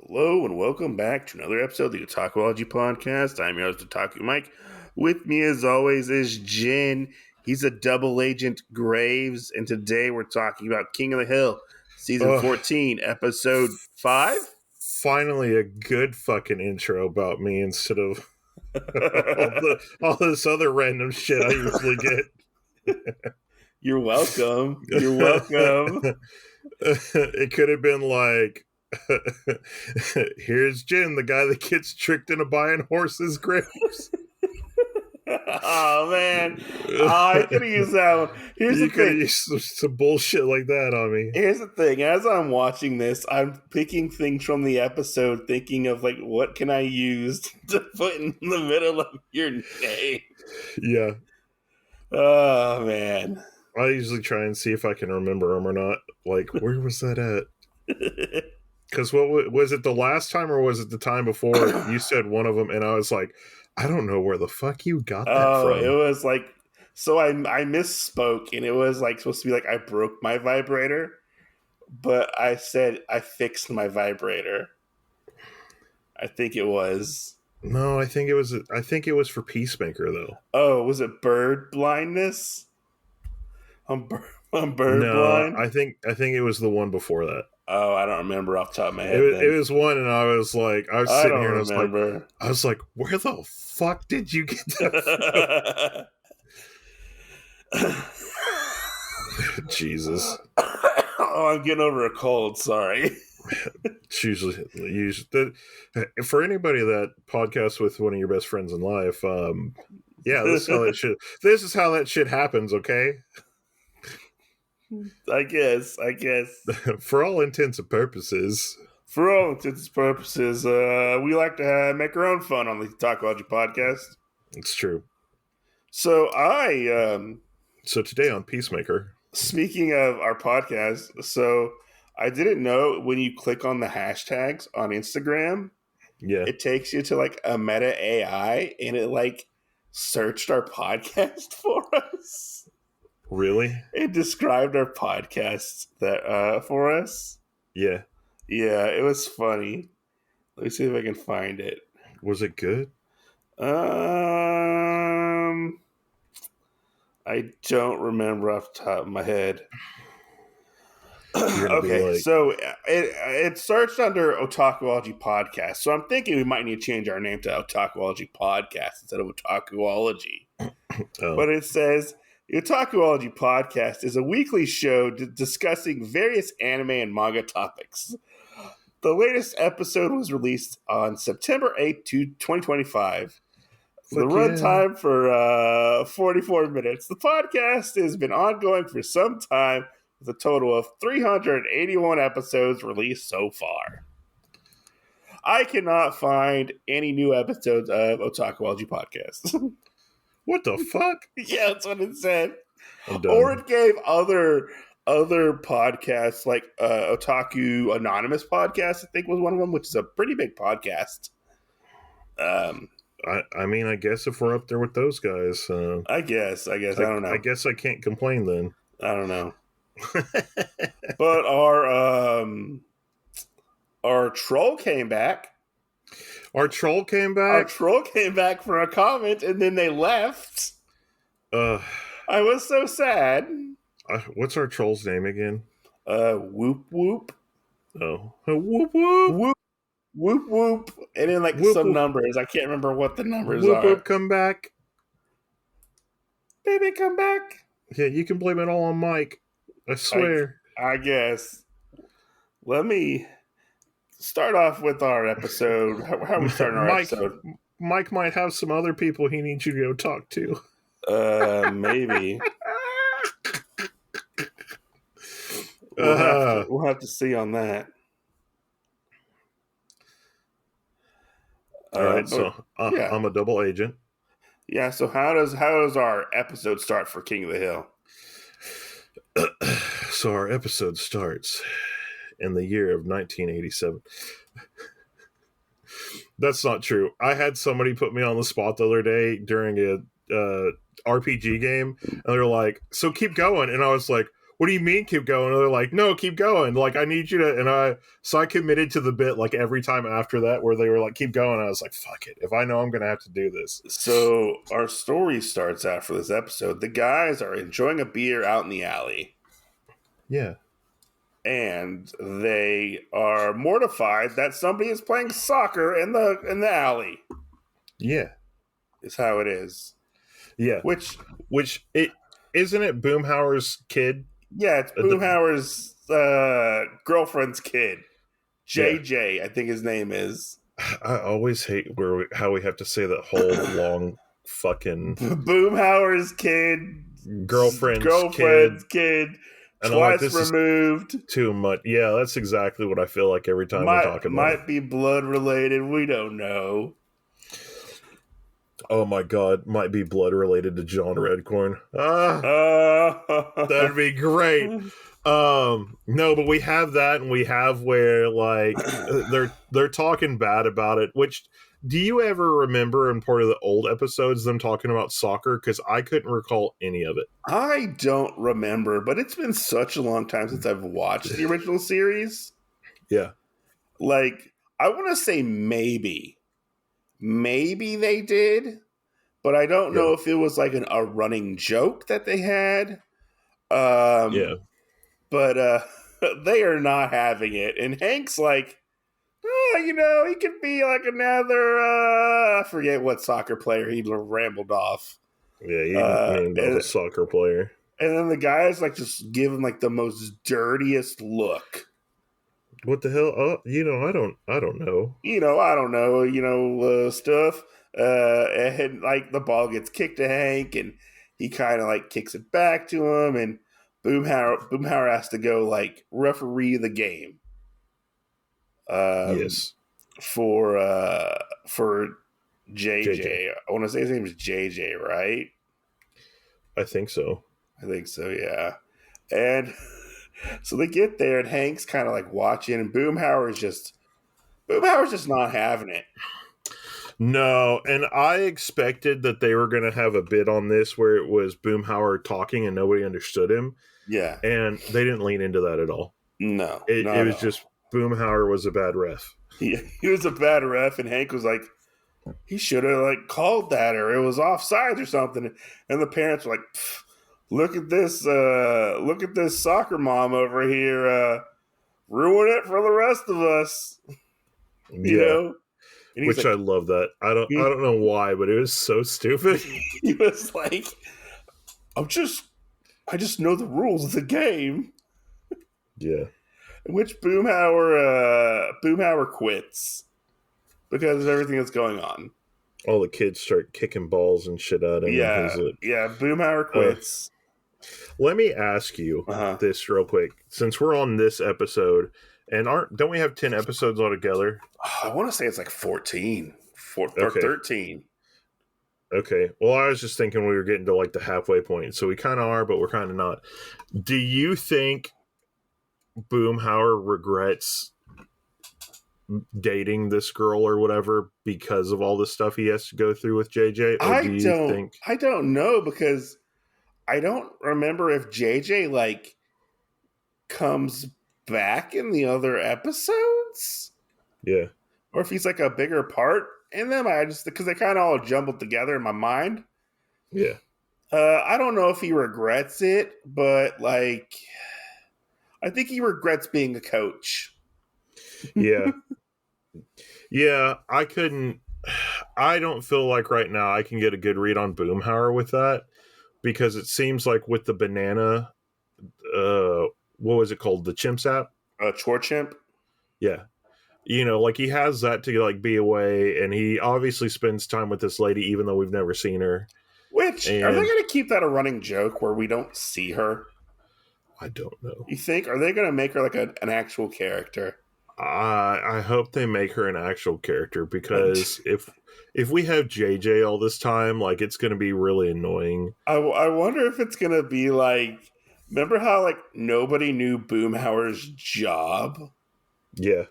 Hello and welcome back to another episode of the Otakuology podcast. I'm your host, Otaku Mike. With me, as always, is Jin. He's a double agent Graves, and today we're talking about King of the Hill, season 14, episode 5. Finally, a good fucking intro about me instead of all this other random shit I usually get. You're welcome. You're welcome. It could have been like, here's Jin, the guy that gets tricked into buying horses' graves. Oh, man. I could have used that one. Here's the thing. You could have used some bullshit like that on me. Here's the thing. As I'm watching this, I'm picking things from the episode, thinking of, like, what can I use to put in the middle of your name? Yeah. Oh, man. I usually try and see if I can remember them or not. Like, where was that at? Because what was it the last time or was it the time before you said one of them and I was like, I don't know where the fuck you got that from. It was like, so I misspoke and it was like supposed to be like I broke my vibrator, but I said I fixed my vibrator. I think it was. No, I think it was for Peacemaker though. Oh, was it bird blindness? I'm bird blind? I think it was the one before that. Oh, I don't remember off the top of my head. It was one, and I was sitting here, and I was like, where the fuck did you get that? Jesus. Oh, I'm getting over a cold. Sorry. It's usually for anybody that podcasts with one of your best friends in life. Yeah, this is how that shit happens. Okay. I guess. For all intents and purposes. We like to make our own fun on the Otakuology podcast. It's true. So So today on Peacemaker. Speaking of our podcast, so I didn't know when you click on the hashtags on Instagram, it takes you to like a meta AI and it like searched our podcast for us. Really? It described our podcast for us. Yeah. Yeah, it was funny. Let me see if I can find it. Was it good? I don't remember off the top of my head. Okay, so it searched under Otakuology Podcast. So I'm thinking we might need to change our name to Otakuology Podcast instead of Otakuology. But it says, the Otakuology Podcast is a weekly show discussing various anime and manga topics. The latest episode was released on September 8th, 2025. The runtime for 44 minutes. The podcast has been ongoing for some time with a total of 381 episodes released so far. I cannot find any new episodes of Otakuology Podcast. What the fuck? Yeah, that's what it said. Or it gave other podcasts like Otaku Anonymous podcast, I think was one of them, which is a pretty big podcast. I mean, I guess if we're up there with those guys, I guess I don't know. I guess I can't complain then. I don't know. But our troll came back. Our troll came back? Our troll came back for a comment, and then they left. I was so sad. What's our troll's name again? Whoop Whoop. Oh. Whoop Whoop. Whoop Whoop Whoop. And then like some numbers. I can't remember what the numbers are. Whoop Whoop, come back. Baby, come back. Yeah, you can blame it all on Mike. I swear. I guess. Let me start off with our episode. How are we starting our episode? Mike might have some other people he needs you to go talk to. Maybe. We'll have to see on that. All right, so I'm a double agent. Yeah, so how does our episode start for King of the Hill? So our episode starts in the year of 1987. That's not true. I had somebody put me on the spot the other day during a RPG game, and they're like, so keep going. And I was like, what do you mean keep going? And they're like, no, keep going. Like, I need you to, so I committed to the bit, like, every time after that where they were like, keep going. I was like, fuck it. If I know I'm going to have to do this. So our story starts after this episode. The guys are enjoying a beer out in the alley. Yeah. And they are mortified that somebody is playing soccer in the alley. Yeah. Is how it is. Yeah. Which it isn't it Boomhauer's kid? Yeah, it's Boomhauer's girlfriend's kid. JJ, I think his name is. I always hate how we have to say that whole long fucking Boomhauer's kid, girlfriend's kid. And twice removed. Too much. Yeah, that's exactly what I feel like every time we talk about it. Might be blood related. We don't know. Oh my god, might be blood related to John Redcorn. That'd be great. No, but we have that, and we have where like they're talking bad about it. Which, do you ever remember in part of the old episodes them talking about soccer? Because I couldn't recall any of it. I don't remember, but it's been such a long time since I've watched the original series. Yeah, like I want to say maybe they did, but I don't know if it was like a running joke that they had. Yeah. But they are not having it. And Hank's like, he could be like another, I forget what soccer player he rambled off. Yeah, he named a soccer player. And then the guys like just give him like the most dirtiest look. What the hell? Oh, I don't know. I don't know, stuff. And like the ball gets kicked to Hank and he kind of like kicks it back to him and Boomhauer has to go like referee the game. Yes. For JJ. I want to say his name is JJ, right? I think so. Yeah. And so they get there and Hank's kind of like watching and Boomhauer's just not having it. No, and I expected that they were going to have a bit on this where it was Boomhauer talking and nobody understood him. Yeah. And they didn't lean into that at all. No. It was just Boomhauer was a bad ref. He was a bad ref, and Hank was like, he should have like called that or it was offsides or something. And the parents were like, look at this soccer mom over here ruin it for the rest of us. You know? Which like, I love that. I don't know why, but it was so stupid. He was like, I just know the rules of the game. Yeah. In which Boomhauer quits because of everything that's going on. All the kids start kicking balls and shit at him. Yeah, Boomhauer quits. Let me ask you this real quick. Since we're on this episode, and don't we have 10 episodes altogether? I want to say it's like 14 or 13. Okay. Well, I was just thinking we were getting to like the halfway point. So we kind of are, but we're kind of not. Do you think Boomhauer regrets dating this girl or whatever because of all the stuff he has to go through with JJ? I don't know because I don't remember if JJ like comes back in the other episodes. Yeah. Or if he's like a bigger part in them. Because they kind of all jumbled together in my mind. Yeah. I don't know if he regrets it, but like, I think he regrets being a coach. Yeah. Yeah. I don't feel like right now I can get a good read on Boomhauer with that because it seems like with the banana, what was it called? The Chimps app? Chore Chimp? Yeah. Like he has that to like be away, and he obviously spends time with this lady, even though we've never seen her. Are they going to keep that a running joke where we don't see her? I don't know. You think? Are they going to make her like an actual character? I hope they make her an actual character because if we have JJ all this time, like it's going to be really annoying. I wonder if it's going to be like, remember how like nobody knew Boomhauer's job? Yeah.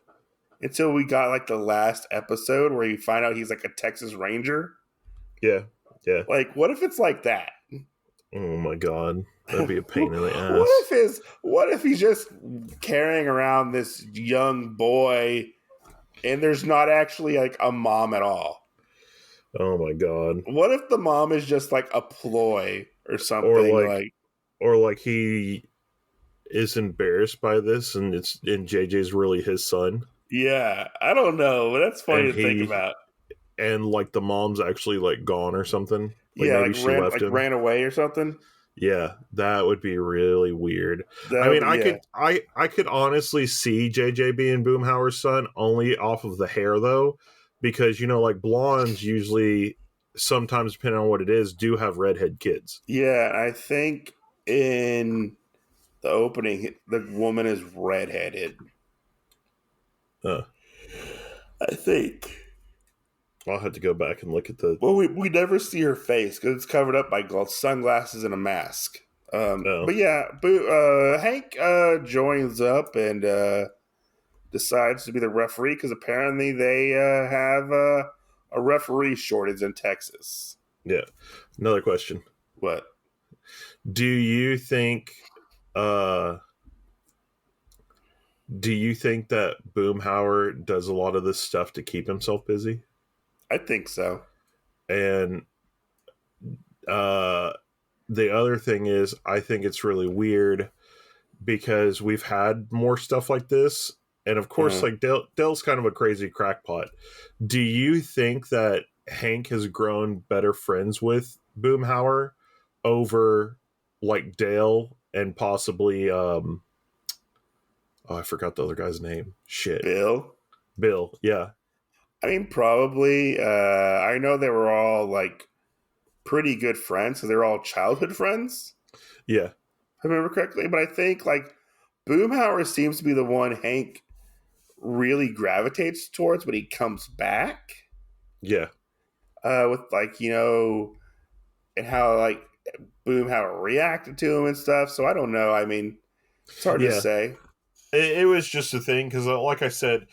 Until we got like the last episode where you find out he's like a Texas Ranger. Yeah. Yeah. Like, what if it's like that? Oh my god, that'd be a pain in the ass. What if he's just carrying around this young boy and there's not actually like a mom at all? Oh my god. What if the mom is just like a ploy or Or something? like, Like, or like he is embarrassed by this, and JJ's really his son, yeah, I don't know, but that's funny and to think about. like the mom's actually like gone or something. Like Yeah, maybe she left him. ran away or something. Yeah, that would be really weird. That I would mean, be, yeah. I could honestly see JJ being Boomhauer's son only off of the hair though, because like blondes usually sometimes depending on what it is do have redhead kids. Yeah, I think in the opening, the woman is redheaded. Uh, I think. I'll have to go back and look at the. Well, we never see her face because it's covered up by sunglasses and a mask. Oh, But yeah, Hank joins up and decides to be the referee because apparently they have a referee shortage in Texas. yeah. Another question. What? Do you think? Uh, do you think that Boomhauer does a lot of this stuff to keep himself busy? I think so. And the other thing is, I think it's really weird because we've had more stuff like this, and of course, like Dale's kind of a crazy crackpot. Do you think that Hank has grown better friends with Boomhauer over like Dale and possibly oh, I forgot the other guy's name. Shit. Bill, yeah. I mean, probably. I know they were all like pretty good friends, so they're all childhood friends. Yeah. If I remember correctly, but I think like Boomhauer seems to be the one Hank really gravitates towards when he comes back. Yeah. With like, and how like Boomhauer reacted to him and stuff. So I don't know. I mean, it's hard to say. It was just a thing because, like I said,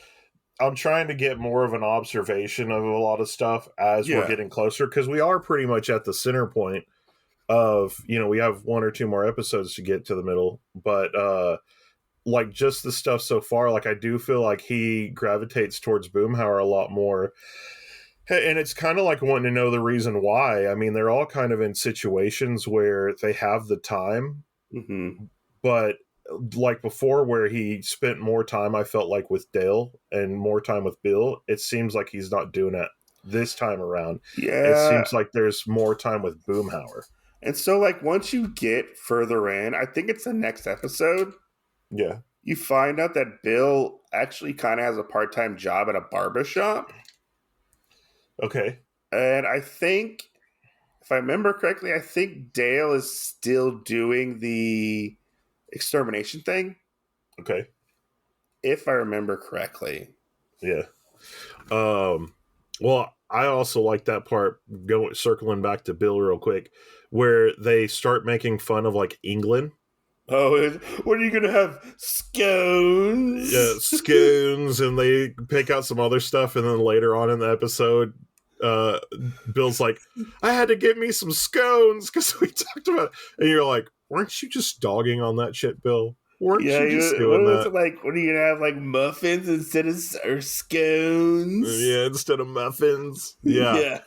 I'm trying to get more of an observation of a lot of stuff as we're getting closer because we are pretty much at the center point of, we have 1 or 2 more episodes to get to the middle, but like just the stuff so far, like I do feel like he gravitates towards Boomhauer a lot more. And it's kind of like wanting to know the reason why. I mean, they're all kind of in situations where they have the time, but like before where he spent more time, I felt like with Dale and more time with Bill, it seems like he's not doing it this time around. Yeah. It seems like there's more time with Boomhauer. And so like once you get further in, I think it's the next episode. Yeah. You find out that Bill actually kind of has a part-time job at a barbershop. Okay. And I think, if I remember correctly, I think Dale is still doing the extermination thing. Okay. If I remember correctly. Yeah. Well, I also like that part, circling back to Bill real quick, where they start making fun of like England. Oh, what are you going to have? Scones? Yeah, scones, and they pick out some other stuff, and then later on in the episode, Bill's like, I had to get me some scones because we talked about it. And you're like, weren't you just dogging on that shit, Bill? Weren't you just doing that? Like, what are you going to have, like muffins instead of or scones? Yeah, instead of muffins. Yeah. Yeah.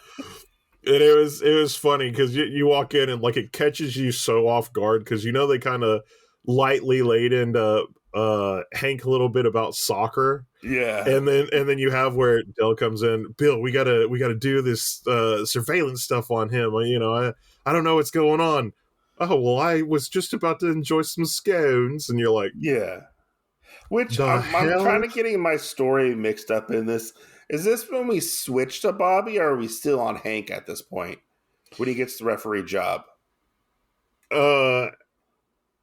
And it was funny because you walk in and like it catches you so off guard because they kind of lightly laid into Hank a little bit about soccer. Yeah. And then you have where Dell comes in. Bill, we gotta do this surveillance stuff on him. I don't know what's going on. Oh well, I was just about to enjoy some scones, and you're like, yeah. Which I'm kind of getting my story mixed up in this. Is this when we switch to Bobby, or are we still on Hank at this point when he gets the referee job?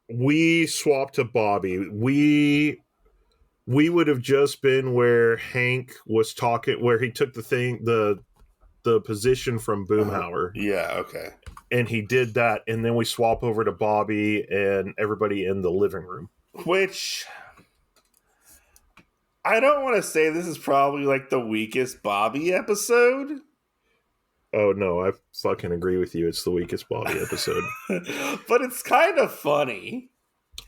We swapped to Bobby. We would have just been where Hank was talking, where he took the position from Boomhauer. Yeah, okay. And he did that, and then we swap over to Bobby and everybody in the living room. Which I don't want to say this is probably like the weakest Bobby episode. Oh no, I fucking agree with you. It's the weakest Bobby episode. But it's kind of funny.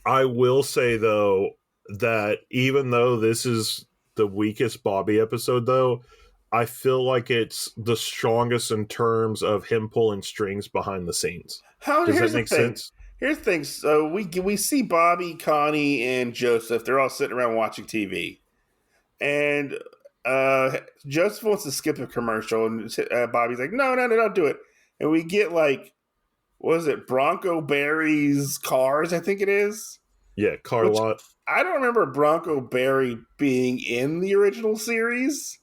I will say though that even though this is the weakest Bobby episode, though, I feel like it's the strongest in terms of him pulling strings behind the scenes. Does that Here's the make thing. sense? Here's the thing. So we see Bobby, Connie, and Joseph. They're all sitting around watching TV, and Joseph wants to skip a commercial, and Bobby's like, "No, no, no, don't do it." And we get like, what is it, Bronco Barry's Cars? I think it is. Yeah, car Which lot. I don't remember Bronco Barry being in the original series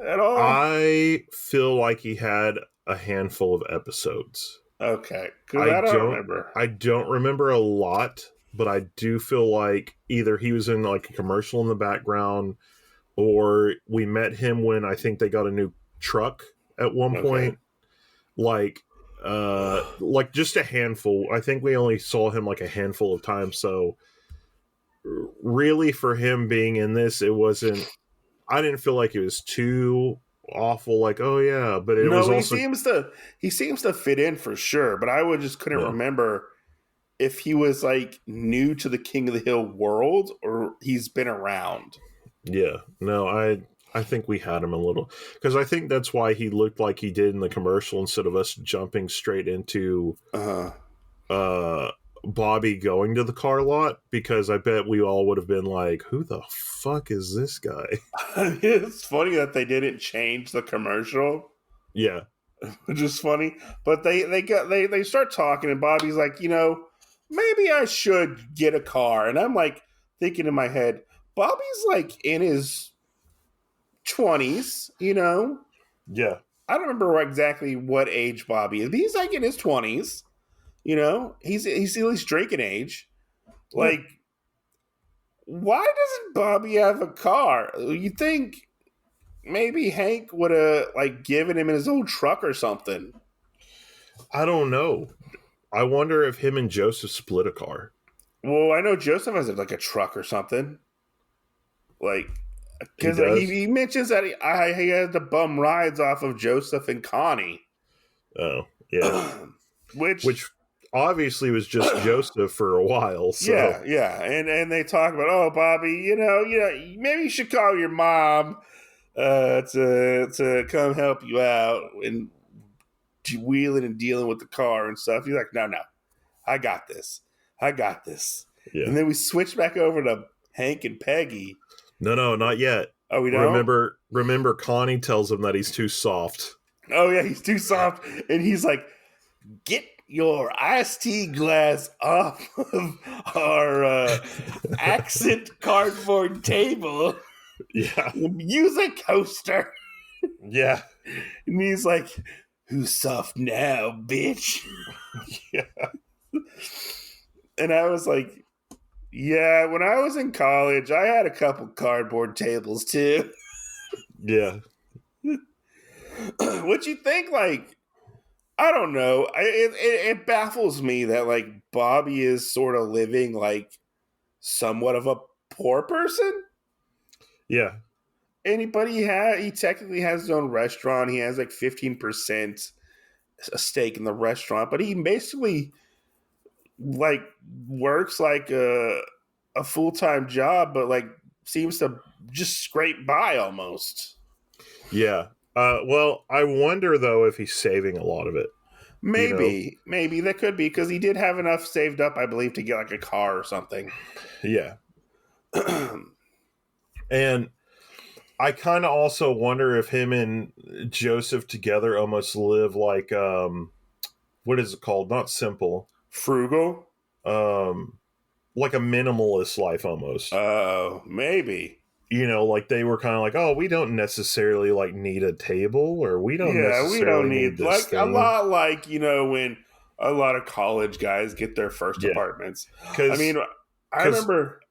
at all. I feel like he had a handful of episodes. Okay, because I don't remember. I don't remember a lot, but I do feel like either he was in like a commercial in the background, or we met him when I think they got a new truck at one point. Like just a handful. I think we only saw him like a handful of times. So really, for him being in this, it wasn't. I didn't feel like it was too awful. Like, oh yeah, but it was also he seems to fit in for sure. But I just couldn't remember if he was like new to the King of the Hill world or he's been around. Yeah, no, I think we had him a little because I think that's why he looked like he did in the commercial instead of us jumping straight into Bobby going to the car lot, because I bet we all would have been like, who the fuck is this guy? It's funny that they didn't change the commercial. Yeah, which is funny. But they start talking, and Bobby's like, maybe I should get a car. And I'm like thinking in my head, Bobby's like in his 20s, Yeah. I don't remember exactly what age Bobby is, but he's like in his 20s. He's at least drinking age. Like, why doesn't Bobby have a car? You think maybe Hank would have like given him his old truck or something. I don't know. I wonder if him and Joseph split a car. Well, I know Joseph has like a truck or something. Like, because he mentions that he had to bum rides off of Joseph and Connie. Oh, yeah. which obviously was just Joseph for a while. So. Yeah. And they talk about, oh, Bobby, maybe you should call your mom to come help you out and wheeling and dealing with the car and stuff. He's like, no, I got this. Yeah. And then we switch back over to Hank and Peggy. No, not yet. Oh, we don't? Remember Connie tells him that he's too soft. Oh, yeah, he's too soft. And he's like, get your iced tea glass off of our accent cardboard table. Yeah. Use a coaster. Yeah. And he's like, who's soft now, bitch? Yeah. And I was like, yeah, when I was in college, I had a couple cardboard tables too. Yeah. What you think, like, I don't know. It baffles me that, like, Bobby is sort of living, like, somewhat of a poor person. Yeah. But he technically has his own restaurant. He has, like, 15% a stake in the restaurant. But he basically, like, works like a full-time job, but, like, seems to just scrape by almost. Yeah. Well, I wonder, though, if he's saving a lot of it. Maybe that could be, because he did have enough saved up, I believe, to get like a car or something. Yeah. And I kind of also wonder if him and Joseph together almost live like, what is it called? Not simple. Frugal? Like a minimalist life almost. Oh, maybe. Like they were kind of like, oh, we don't necessarily like need a table, or we don't necessarily need this like thing. A lot like, when a lot of college guys get their first apartments. I mean, I remember.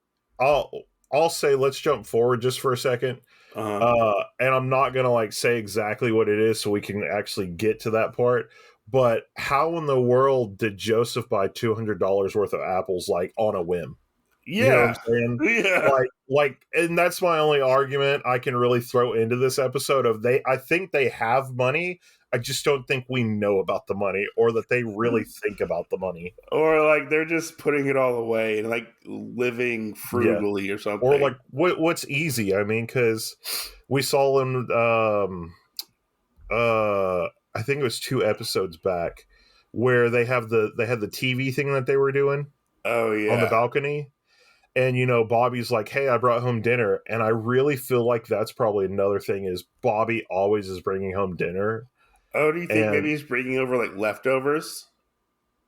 I'll say, let's jump forward just for a second. And I'm not gonna like say exactly what it is so we can actually get to that part. But how in the world did Joseph buy $200 worth of apples like on a whim? You know what I'm Yeah. saying? Yeah. And that's my only argument I can really throw into this episode of I think they have money. I just don't think we know about the money or that they really think about the money. Or like they're just putting it all away and like living Yeah. frugally or Or something. like what's easy? I mean, because we saw in I think it was 2 episodes back where they had the TV thing that they were doing Oh on the yeah. balcony. And, you know, Bobby's like, hey, I brought home dinner. And I really feel like that's probably another thing is Bobby always is bringing home dinner. Oh, do you think maybe And he's bringing over like leftovers?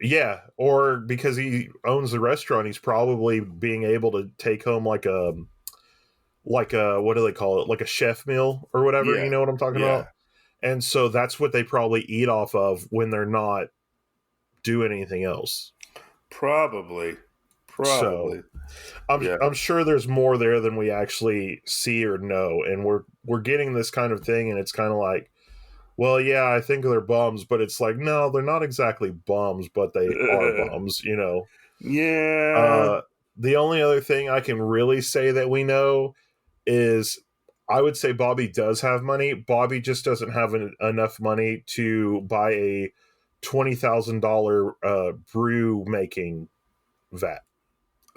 yeah, or because he owns the restaurant, he's probably being able to take home like a what do they call it? Like a chef meal or whatever. Yeah. You know what I'm talking Yeah. about? And so that's what they probably eat off of when they're not doing anything else. Probably. So Yeah. I'm sure there's more there than we actually see or know, and we're getting this kind of thing, and it's kind of like, well, yeah, I think they're bums, but it's like, no, they're not exactly bums, but they are bums, you know. Yeah. The only other thing I can really say that we know is I would say Bobby does have money. Bobby just doesn't have enough money to buy a $20,000 brew making vat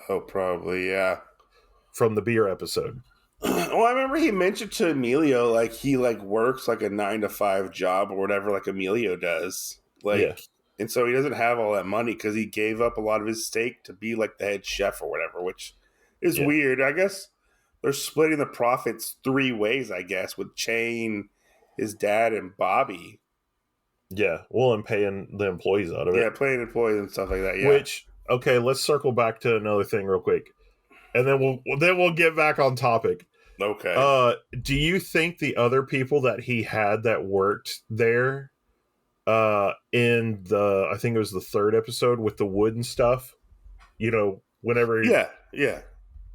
Oh, probably, yeah. from the beer episode. Well, I remember he mentioned to Emilio like he like works like a 9 to 5 job or whatever, like Emilio does. Yeah. Like, and so he doesn't have all that money because he gave up a lot of his stake to be like the head chef or whatever, which is Yeah. weird. I guess they're splitting the profits 3 ways. I guess with Chain, his dad, and Bobby. Yeah. Well, and paying the employees out of it. Yeah, playing employees and stuff like that. Yeah. Which, okay, let's circle back to another thing real quick, and then we'll get back on topic. Okay. Do you think the other people that he had that worked there, in I think it was the 3rd episode with the wood and stuff, you know, whenever, Yeah. Yeah.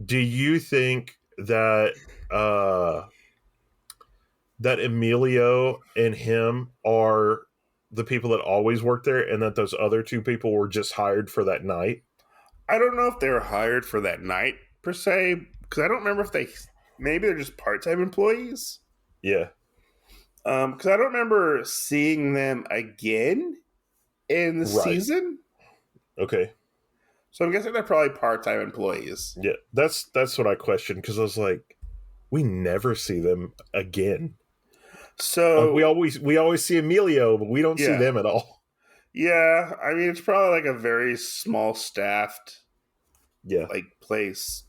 do you think that, that Emilio and him are the people that always work there, and that those other 2 people were just hired for that night? I don't know if they were hired for that night per se because I don't remember if maybe they're just part-time employees. Yeah. Because I don't remember seeing them again in the Right. season. Okay. So I'm guessing they're probably part-time employees. Yeah, that's what I questioned, because I was like, we never see them again. So we always see Emilio, but we don't see Yeah. them at all. Yeah, I mean it's probably like a very small staffed Yeah. like place.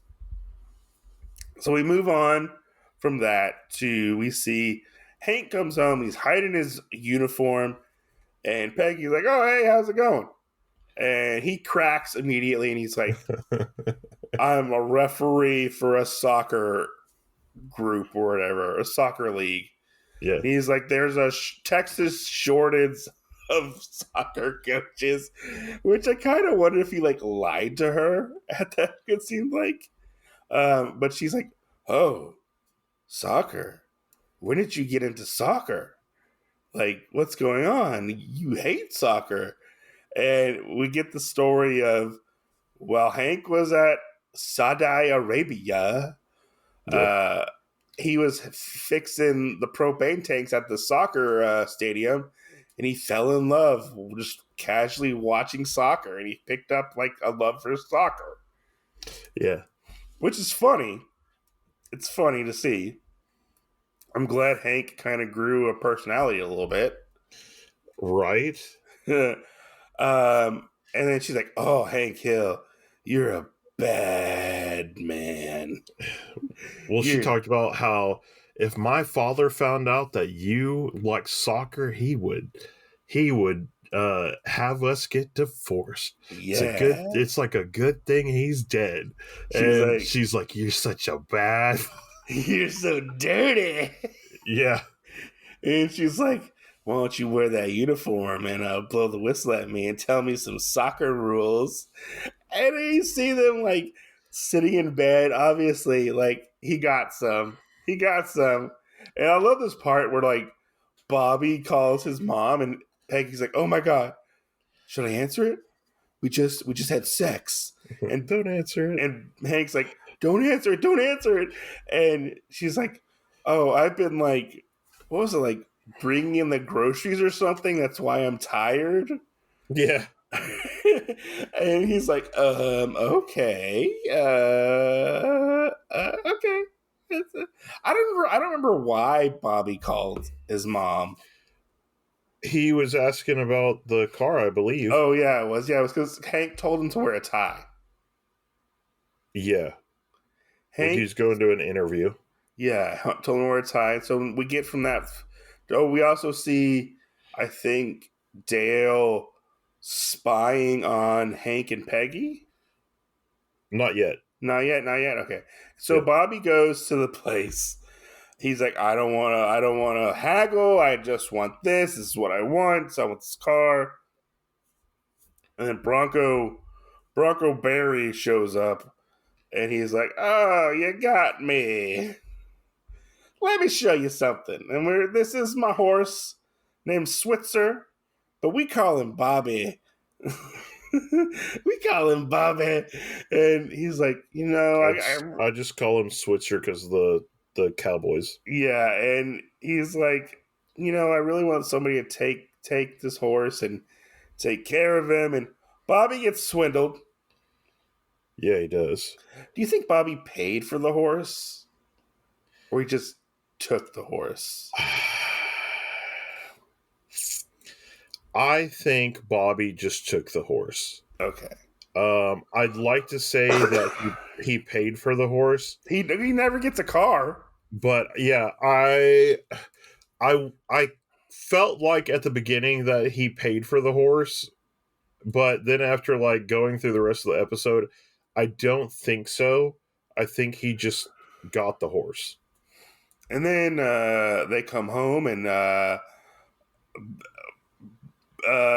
So we move on from that to we see Hank comes home, he's hiding his uniform, and Peggy's like, "Oh, hey, how's it going?" And he cracks immediately, and he's like, "I'm a referee for a soccer group or whatever, a soccer league." Yeah. And he's like, "There's a Texas shortage of soccer coaches," which I kind of wonder if he like lied to her at that. It seemed like, but she's like, "Oh, soccer? When did you get into soccer? Like, what's going on? You hate soccer." And we get the story of, well, Hank was at Saudi Arabia. Yeah. He was fixing the propane tanks at the soccer stadium, and he fell in love just casually watching soccer, and he picked up like a love for soccer. Yeah. Which is funny. It's funny to see. I'm glad Hank kind of grew a personality a little bit. Right. And then she's like, "Oh, Hank Hill, you're a bad man." Well, she talked about how if my father found out that you like soccer, he would have us get divorced. Yeah. It's like a good thing he's dead. She's like, you're such a bad "You're so dirty." Yeah. And she's like, "Why don't you wear that uniform and blow the whistle at me and tell me some soccer rules?" And then you see them like sitting in bed. Obviously, like he got some. And I love this part where like Bobby calls his mom and Peggy's like, "Oh my God, should I answer it? We just had sex. And don't answer it. And Hank's like, don't answer it, don't answer it. And she's like, oh, I've been like, what was it, like bringing in the groceries or something? That's why I'm tired. Yeah. And he's like, okay, okay. I don't remember why Bobby called his mom. He was asking about the car, I believe. Oh yeah, it was. Yeah, it was because Hank told him to wear a tie. Yeah. Hank, when he was going to an interview. Yeah, told him to wear a tie. So we get from that. Oh, we also see, I think, Dale spying on Hank and Peggy. Not yet. Not yet. Okay. So Bobby goes to the place. He's like, I don't want to haggle. I just want this. This is what I want. So I want this car. And then Bronco Barry shows up, and he's like, oh, you got me. Let me show you something. And this is my horse named Switzer, but we call him Bobby. We call him Bobby. And he's like, I just call him Switzer because the Cowboys. Yeah, and he's like, I really want somebody to take this horse and take care of him. And Bobby gets swindled. Yeah, he does. Do you think Bobby paid for the horse? Or he just took the horse? I think Bobby just took the horse. Okay. I'd like to say that he paid for the horse. He never gets a car. But yeah, I felt like at the beginning that he paid for the horse, but then after like going through the rest of the episode, I don't think so. I think he just got the horse. And then they come home, and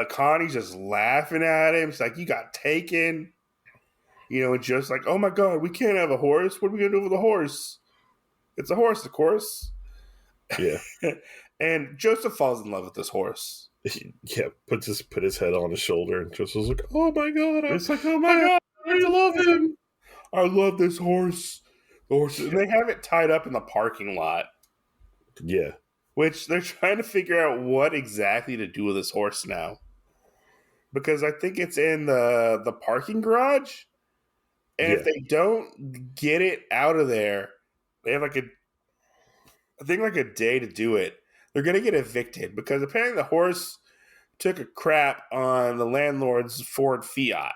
Connie's just laughing at him. She's like, you got taken. And just like, oh my God, we can't have a horse. What are we going to do with a horse? It's a horse, of course. Yeah. And Joseph falls in love with this horse. Yeah, put his head on his shoulder, and Joseph's like, oh my God. It's like, oh my God, I love him. I love this horse. The horse. And they have it tied up in the parking lot. Yeah. Which they're trying to figure out what exactly to do with this horse now. Because I think it's in the parking garage. And if they don't get it out of there, they have like a day to do it. They're going to get evicted because apparently the horse took a crap on the landlord's Ford Fiat.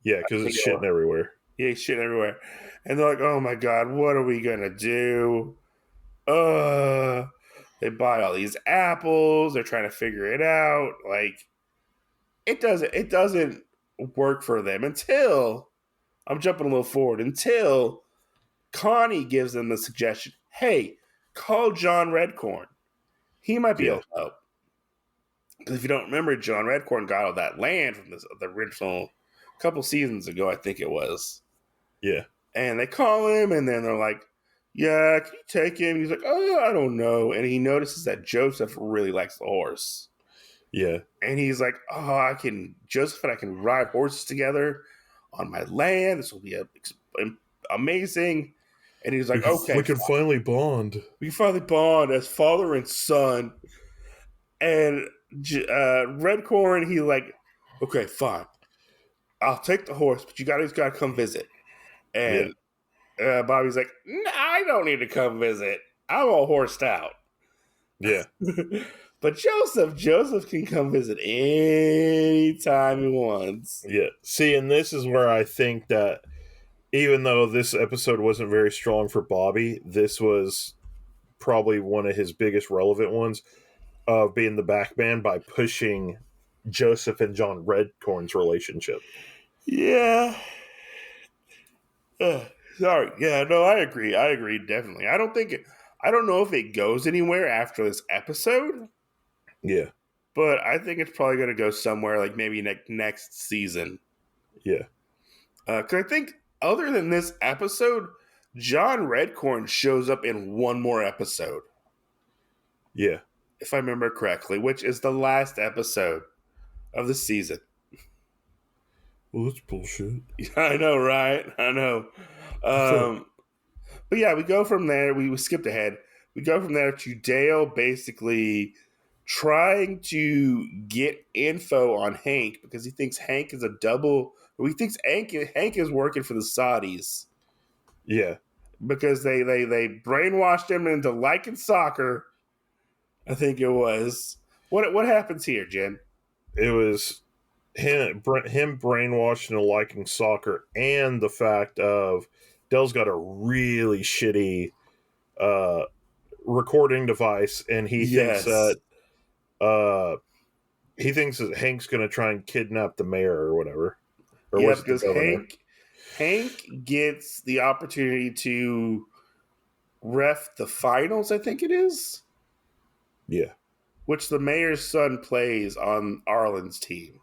Yeah, because it's shitting everywhere. Yeah, it's shitting everywhere. And they're like, oh my God, what are we going to do? They buy all these apples. They're trying to figure it out. Like, it doesn't work for them until, I'm jumping a little forward, until Connie gives them the suggestion, hey, call John Redcorn. He might be able to help. Because if you don't remember, John Redcorn got all that land from the original couple seasons ago, I think it was. Yeah. And they call him, and then they're like, yeah, can you take him? He's like, oh, I don't know. And he notices that Joseph really likes the horse. Yeah. And he's like, oh, Joseph and I can ride horses together on my land. This will be amazing. And he's like, okay. We can finally bond. We can finally bond as father and son. And Redcorn, he's like, okay, fine. I'll take the horse, but you guys got to come visit. And Bobby's like, nah, I don't need to come visit. I'm all horsed out. Yeah. But Joseph can come visit anytime he wants. Yeah. See, and this is where I think that even though this episode wasn't very strong for Bobby, this was probably one of his biggest relevant ones of being the back man by pushing Joseph and John Redcorn's relationship. Yeah. Sorry. Yeah, no, I agree, definitely. I don't know if it goes anywhere after this episode. Yeah. But I think it's probably going to go somewhere like maybe next season. Yeah. Because I think other than this episode, John Redcorn shows up in one more episode. Yeah. If I remember correctly, which is the last episode of the season. Well, that's bullshit. I know, right? I know. But yeah, we go from there. We skipped ahead. We go from there to Dale basically trying to get info on Hank because he thinks Hank is a double. He thinks Hank is working for the Saudis. Yeah. Because they brainwashed him into liking soccer. I think it was. What happens here, Jen? It was him brainwashed into liking soccer, and the fact of Dell's got a really shitty recording device, and he thinks Yes. that Hank's going to try and kidnap the mayor or whatever, or Yeah, was it the because governor? Hank gets the opportunity to ref the finals, I think it is. Yeah. Which the mayor's son plays on Arlen's team,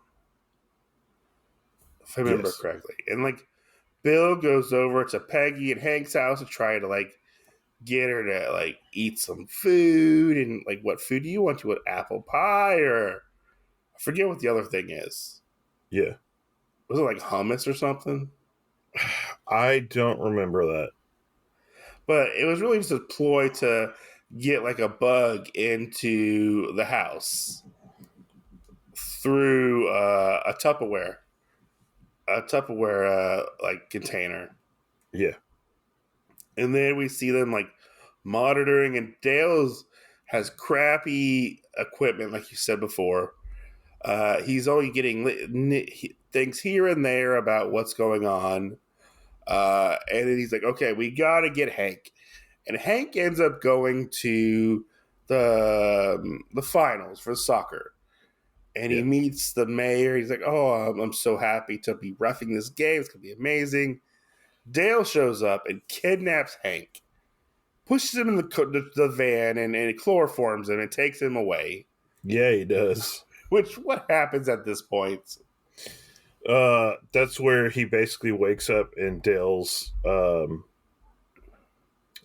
if I remember Yes. correctly. And like Bill goes over to Peggy and Hank's house to try to like get her to like eat some food. And like, what food do you want? You want apple pie, or I forget what the other thing is. Yeah. Was it like hummus or something? I don't remember that. But it was really just a ploy to get like a bug into the house through a Tupperware like container. Yeah. And then we see them like monitoring, and Dale's has crappy equipment, like you said before. He's only getting things here and there about what's going on. And then he's like, okay, we got to get Hank. And Hank ends up going to the finals for soccer. And he meets the mayor. He's like, oh, I'm so happy to be roughing this game. It's going to be amazing. Dale shows up and kidnaps Hank, pushes him in the van, and it chloroforms him and takes him away. Yeah, he does. What happens at this point? That's where he basically wakes up in Dale's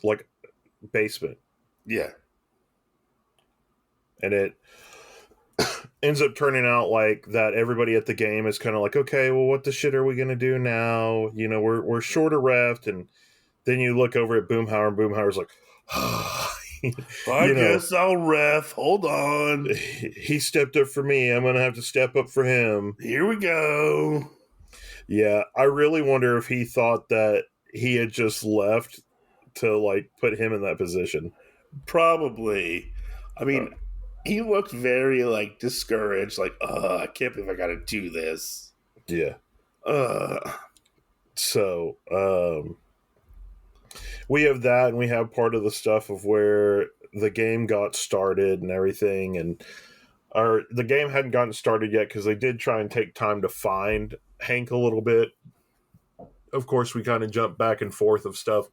like basement. Yeah. And it ends up turning out like that everybody at the game is kind of like, okay, well, what the shit are we gonna do now? You know, we're short of ref, and then you look over at Boomhauer, and Boomhauer's like, I guess I'll ref. Hold on. He stepped up for me. I'm gonna have to step up for him. Here we go. Yeah, I really wonder if he thought that he had just left to like put him in that position. Probably. I mean, he looked very like discouraged, like, I can't believe I gotta do this. Yeah. Uh So, we have that, and we have part of the stuff of where the game got started and everything, and the game hadn't gotten started yet because they did try and take time to find Hank a little bit. Of course, we kind of jump back and forth of stuff,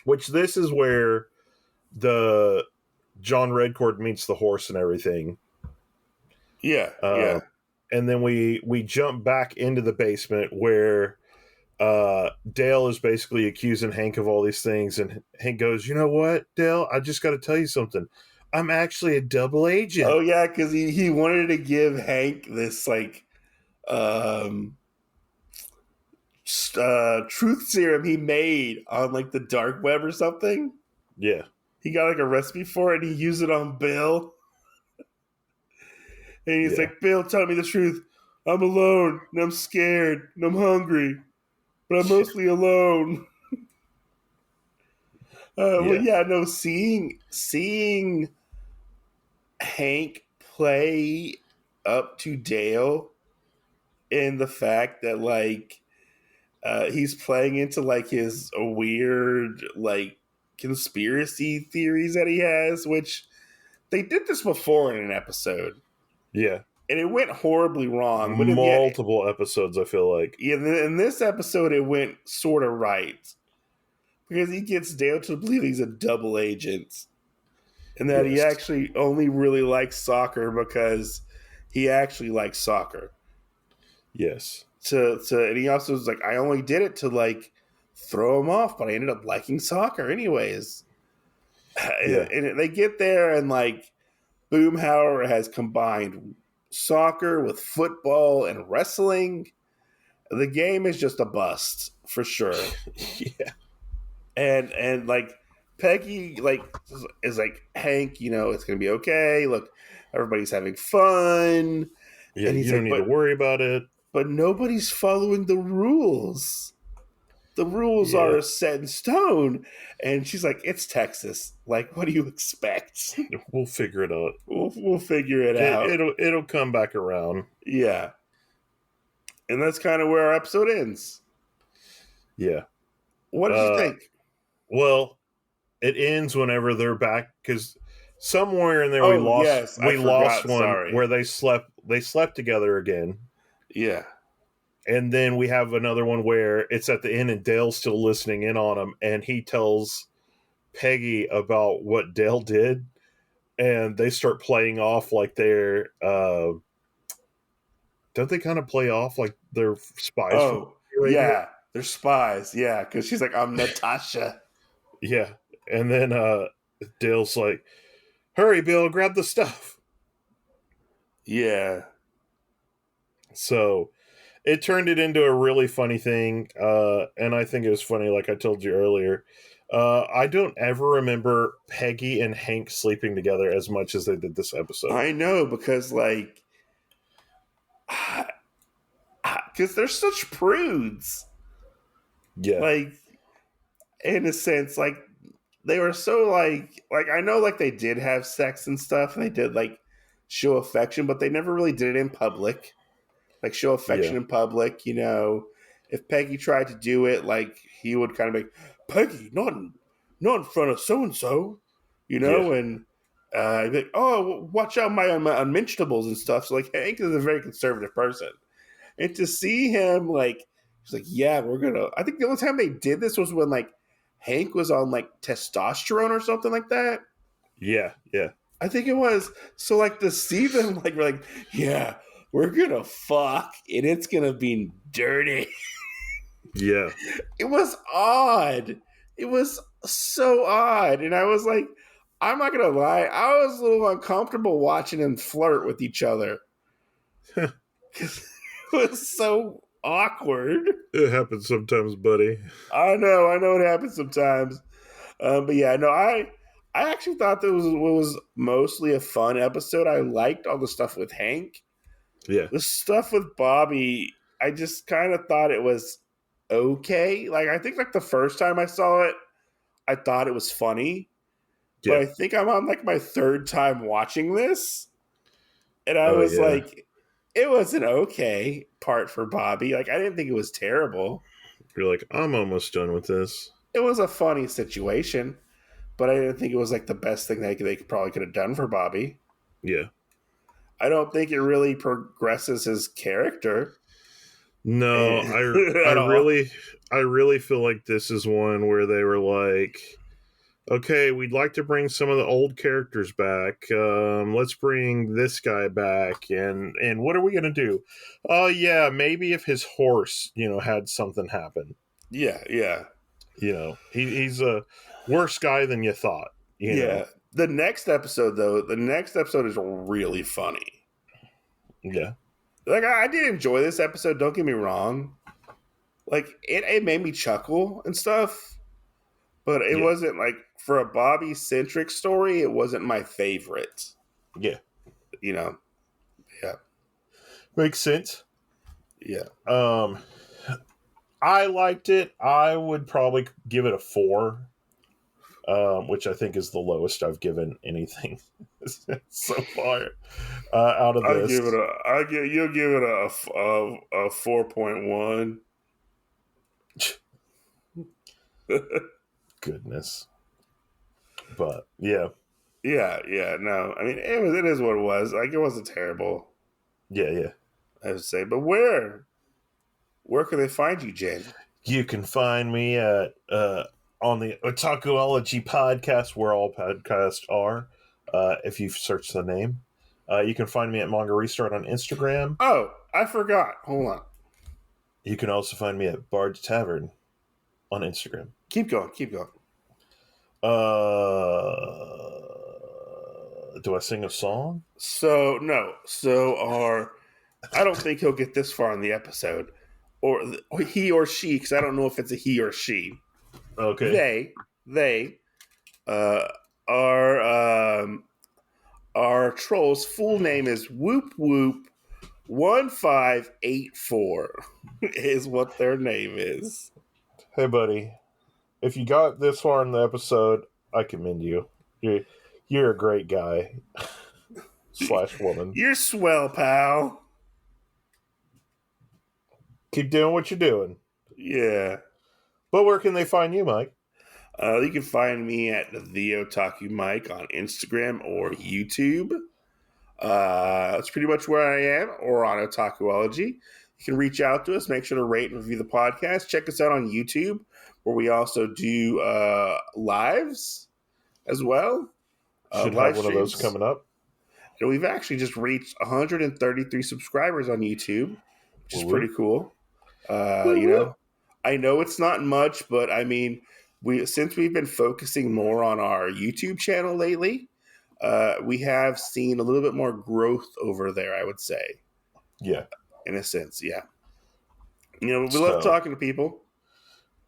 which this is where the John Redcord meets the horse and everything. Yeah, yeah. And then we jump back into the basement where Dale is basically accusing Hank of all these things, and Hank goes, you know what, Dale, I just got to tell you something. I'm actually a double agent. Oh yeah, because he wanted to give Hank this like truth serum he made on like the dark web or something. Yeah. He got like a recipe for it, and he used it on Bill. And he's like, Bill, tell me the truth. I'm alone, and I'm scared, and I'm hungry, but I'm mostly alone. Well, yeah, no, seeing Hank play up to Dale, and the fact that like he's playing into like his weird like conspiracy theories that he has, which they did this before in an episode. Yeah. And it went horribly wrong. But multiple episodes, I feel like. Yeah, in this episode, it went sort of right. Because he gets Dale to believe he's a double agent. And that he actually only really likes soccer because he actually likes soccer. Yes. And he also was like, I only did it to like throw him off, but I ended up liking soccer anyways. Yeah. And they get there, and like Boomhauer has combined soccer with football and wrestling. The game is just a bust for sure. Yeah. And like Peggy like is like, Hank, it's gonna be okay. Look, everybody's having fun. Yeah, And he's you don't like, need to worry about it. but nobody's following the rules. The rules Yeah. are set in stone. And she's like, it's Texas. Like, what do you expect? We'll figure it out. We'll figure it out. It'll come back around. Yeah. And that's kind of where our episode ends. Yeah. What did you think? Well, it ends whenever they're back, because somewhere in there we lost one. Sorry. Where they slept together again. Yeah. And then we have another one where it's at the end and Dale's still listening in on him, and he tells Peggy about what Dale did, and they start playing off like they're don't they kind of play off like they're spies? Oh, yeah. They're spies. Yeah, because she's like, I'm Natasha. Yeah. And then Dale's like, hurry, Bill, grab the stuff. Yeah. So it turned it into a really funny thing. And I think it was funny, like I told you earlier. I don't ever remember Peggy and Hank sleeping together as much as they did this episode. I know, because like, because they're such prudes. Yeah. Like, in a sense, like, they were so like I know like they did have sex and stuff, and they did like show affection, but they never really did it in public. Like, show affection in public, if Peggy tried to do it, like, he would kind of be like, Peggy, not in front of so and so, and he'd be like, oh, watch out my unmentionables and stuff. So like, Hank is a very conservative person, and to see him like, he's like, yeah, I think the only time they did this was when like Hank was on like testosterone or something like that. Yeah. I think it was. So like, to see them like, we're like, yeah, we're gonna fuck and it's gonna be dirty. Yeah. It was odd. It was so odd. And I was like, I'm not gonna lie, I was a little uncomfortable watching them flirt with each other. Because it was so awkward. It happens sometimes, buddy. I know it happens sometimes. But yeah, no, I actually thought that was mostly a fun episode. I liked all the stuff with Hank. Yeah. The stuff with Bobby, I just kind of thought it was okay. Like, I think like the first time I saw it, I thought it was funny. Yeah. But I think I'm on like my third time watching this, and I was like, it was an okay part for Bobby. Like, I didn't think it was terrible. You're like, I'm almost done with this. It was a funny situation, but I didn't think it was like the best thing they probably could have done for Bobby. Yeah. I don't think it really progresses his character. No, I really feel like this is one where they were like, okay, we'd like to bring some of the old characters back. Let's bring this guy back, and what are we gonna do? Yeah, maybe if his horse, had something happen. Yeah. He's a worse guy than you thought. You know? The next episode is really funny. Yeah. Like, I did enjoy this episode, don't get me wrong. Like, it made me chuckle and stuff, but it wasn't, like, for a Bobby-centric story, it wasn't my favorite. Yeah. Yeah. Makes sense. Yeah. I liked it. I would probably give it a 4, which I think is the lowest I've given anything so far out of this. You'll give it a 4.1. Goodness. But yeah. No, I mean, it is what it was. Like, it wasn't terrible. Yeah. I would say, but where can they find you, Jen? You can find me at on the Otakuology podcast, where all podcasts are. If you search the name, you can find me at Manga Restart on Instagram. Oh, I forgot. Hold on. You can also find me at Bard's Tavern on Instagram. Keep going. Do I sing a song? I don't think he'll get this far in the episode. or he or she, because I don't know if it's a he or she. Okay. They our troll's full name is Whoop Whoop 1584 is what their name is. Hey, buddy. If you got this far in the episode, I commend you. You're a great guy / woman. You're swell, pal. Keep doing what you're doing. Yeah. But where can they find you, Mike? You can find me at the Otaku Mike on Instagram or YouTube. That's pretty much where I am, or on Otakuology. You can reach out to us. Make sure to rate and review the podcast. Check us out on YouTube, where we also do lives as well. Should have one of those coming up. And we've actually just reached 133 subscribers on YouTube, which is pretty cool. I know it's not much, but I mean, since we've been focusing more on our YouTube channel lately, we have seen a little bit more growth over there, I would say. Yeah. In a sense, yeah. We love talking to people.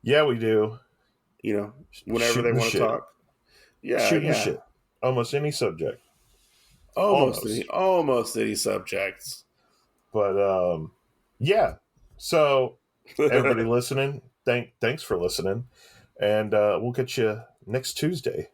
Yeah, we do. Whenever they want to talk. Yeah, shooting the shit. Almost any subject. Almost any subjects. But, yeah. So, everybody listening, thanks for listening. And we'll get you next Tuesday.